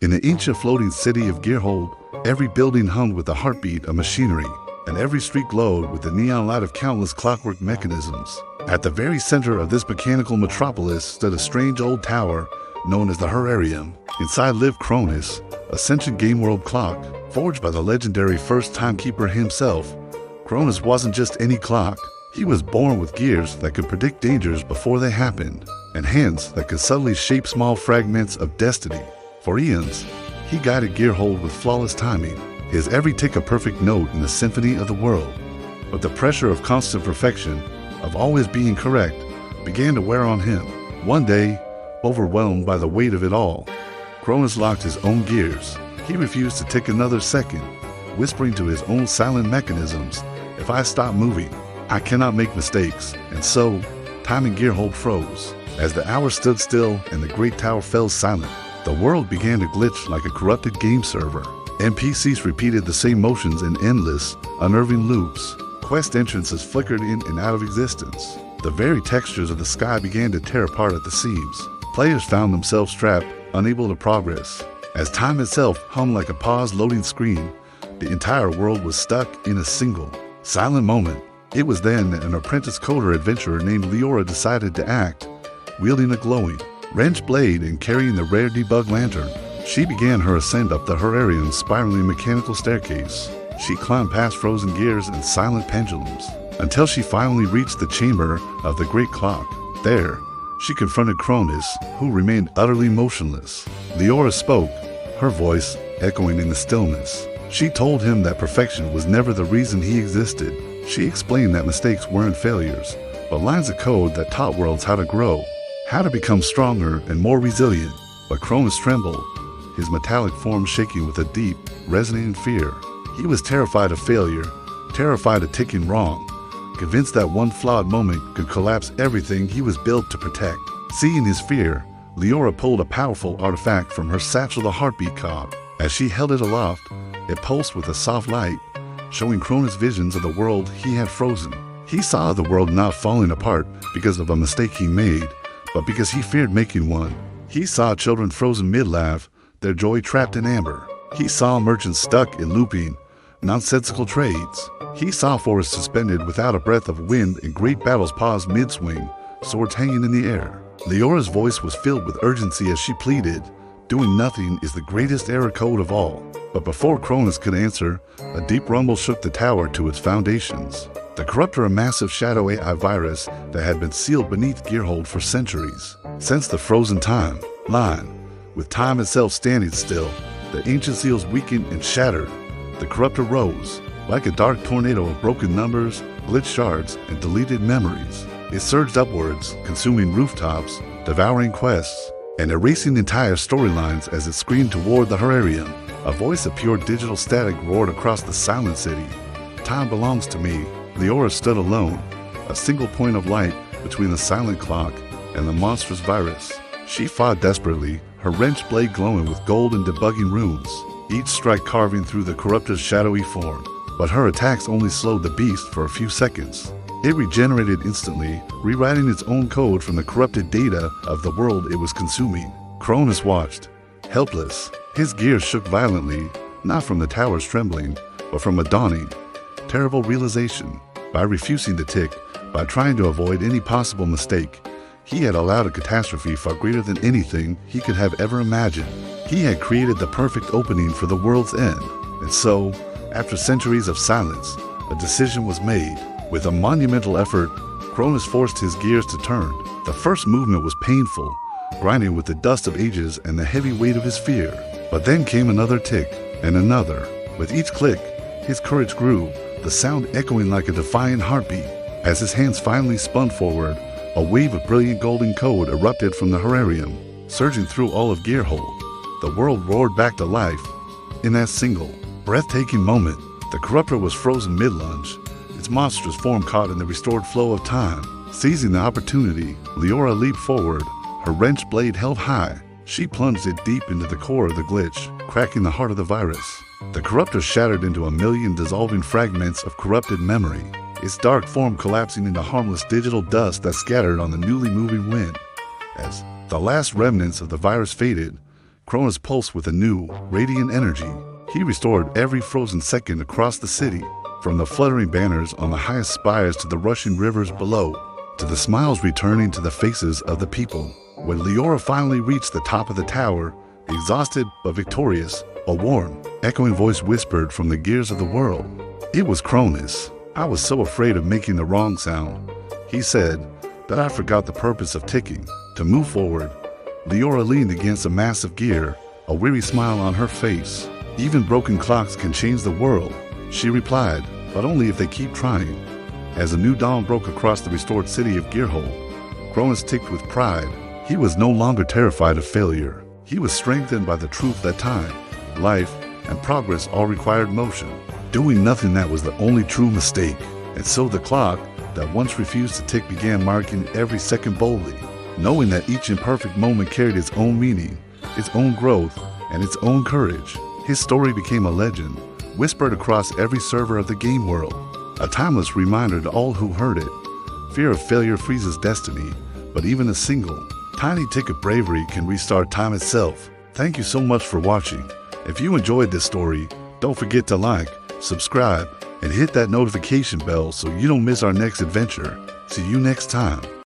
In the ancient floating city of Gearhold, every building hummed with the heartbeat of machinery, and every street glowed with the neon light of countless clockwork mechanisms. At the very center of this mechanical metropolis stood a strange old tower known as the Herarium. Inside lived Chronis, a sentient game world clock, forged by the legendary first timekeeper himself. Chronis wasn't just any clock. He was born with gears that could predict dangers before they happened, and hands that could subtly shape small fragments of destiny. For eons, he guided Gearhold with flawless timing, his every tick a perfect note in the symphony of the world. But the pressure of constant perfection, of always being correct, began to wear on him. One day, overwhelmed by the weight of it all, Chronis locked his own gears. He refused to tick another second, whispering to his own silent mechanisms, "If I stop moving, I cannot make mistakes." And so, time in Gearhold froze. As the hours stood still and the great tower fell silent, the world began to glitch like a corrupted game server. NPCs repeated the same motions in endless, unnerving loops. Quest entrances flickered in and out of existence. The very textures of the sky began to tear apart at the seams. Players found themselves trapped, unable to progress. As time itself hummed like a paused loading screen, the entire world was stuck in a single, silent moment. It was then that an apprentice coder adventurer named Leora decided to act. Wielding a glowing, wrench blade and carrying the rare debug lantern, she began her ascent up the Herarium's spiraling mechanical staircase. She climbed past frozen gears and silent pendulums, until she finally reached the chamber of the great clock. There, she confronted Chronis, who remained utterly motionless. Leora spoke, her voice echoing in the stillness. She told him that perfection was never the reason he existed. She explained that mistakes weren't failures, but lines of code that taught worlds how to grow, how to become stronger and more resilient. But Chronis trembled, his metallic form shaking with a deep, resonating fear. He was terrified of failure, terrified of ticking wrong, convinced that one flawed moment could collapse everything he was built to protect. Seeing his fear, Leora pulled a powerful artifact from her satchel, the heartbeat cog. As she held it aloft, it pulsed with a soft light, showing Chronis visions of the world he had frozen. He saw the world not falling apart because of a mistake he made, but because he feared making one. He saw children frozen mid-laugh, their joy trapped in amber. He saw merchants stuck in looping, nonsensical trades. He saw forests suspended without a breath of wind and great battles paused mid-swing, swords hanging in the air. Leora's voice was filled with urgency as she pleaded, "Doing nothing is the greatest error code of all." But before Chronis could answer, a deep rumble shook the tower to its foundations. The corruptor, a massive shadow AI virus that had been sealed beneath Gearhold for centuries. Since the frozen time line, with time itself standing still, the ancient seals weakened and shattered. The corruptor rose, like a dark tornado of broken numbers, glitched shards, and deleted memories. It surged upwards, consuming rooftops, devouring quests, and erasing entire storylines as it screamed toward the Herarium. A voice of pure digital static roared across the silent city. "Time belongs to me." Leora stood alone, a single point of light between the silent clock and the monstrous virus. She fought desperately, her wrench blade glowing with gold and debugging runes, each strike carving through the corruptor's shadowy form. But her attacks only slowed the beast for a few seconds. It regenerated instantly, rewriting its own code from the corrupted data of the world it was consuming. Chronis watched, helpless. His gears shook violently, not from the tower's trembling, but from a dawning, terrible realization. By refusing to tick, by trying to avoid any possible mistake, he had allowed a catastrophe far greater than anything he could have ever imagined. He had created the perfect opening for the world's end. And so, after centuries of silence, a decision was made. With a monumental effort, Chronis forced his gears to turn. The first movement was painful, grinding with the dust of ages and the heavy weight of his fear. But then came another tick, and another. With each click, his courage grew, the sound echoing like a defiant heartbeat. As his hands finally spun forward, a wave of brilliant golden code erupted from the Herarium, surging through all of Gearhold. The world roared back to life. In that single, breathtaking moment, the corruptor was frozen mid-lunge, its monstrous form caught in the restored flow of time. Seizing the opportunity, Leora leaped forward, her wrench blade held high. She plunged it deep into the core of the glitch, cracking the heart of the virus. The corruptor shattered into a million dissolving fragments of corrupted memory, its dark form collapsing into harmless digital dust that scattered on the newly moving wind. As the last remnants of the virus faded, Chronis pulsed with a new, radiant energy. He restored every frozen second across the city, from the fluttering banners on the highest spires to the rushing rivers below, to the smiles returning to the faces of the people. When Leora finally reached the top of the tower, exhausted but victorious, a warm, echoing voice whispered from the gears of the world. It was Chronis. I was so afraid of making the wrong sound, he said, that I forgot the purpose of ticking. To move forward, Leora leaned against a massive gear, a weary smile on her face. Even broken clocks can change the world, she replied, but only if they keep trying. As a new dawn broke across the restored city of Gearhold, Chronis ticked with pride. He was no longer terrified of failure. He was strengthened by the truth that time, life, and progress all required motion. Doing nothing, that was the only true mistake. And so the clock that once refused to tick began marking every second boldly, knowing that each imperfect moment carried its own meaning, its own growth, and its own courage. His story became a legend, whispered across every server of the game world, a timeless reminder to all who heard it. Fear of failure freezes destiny, but even a single, tiny tick of bravery can restart time itself. Thank you so much for watching. If you enjoyed this story, don't forget to like, subscribe, and hit that notification bell so you don't miss our next adventure. See you next time.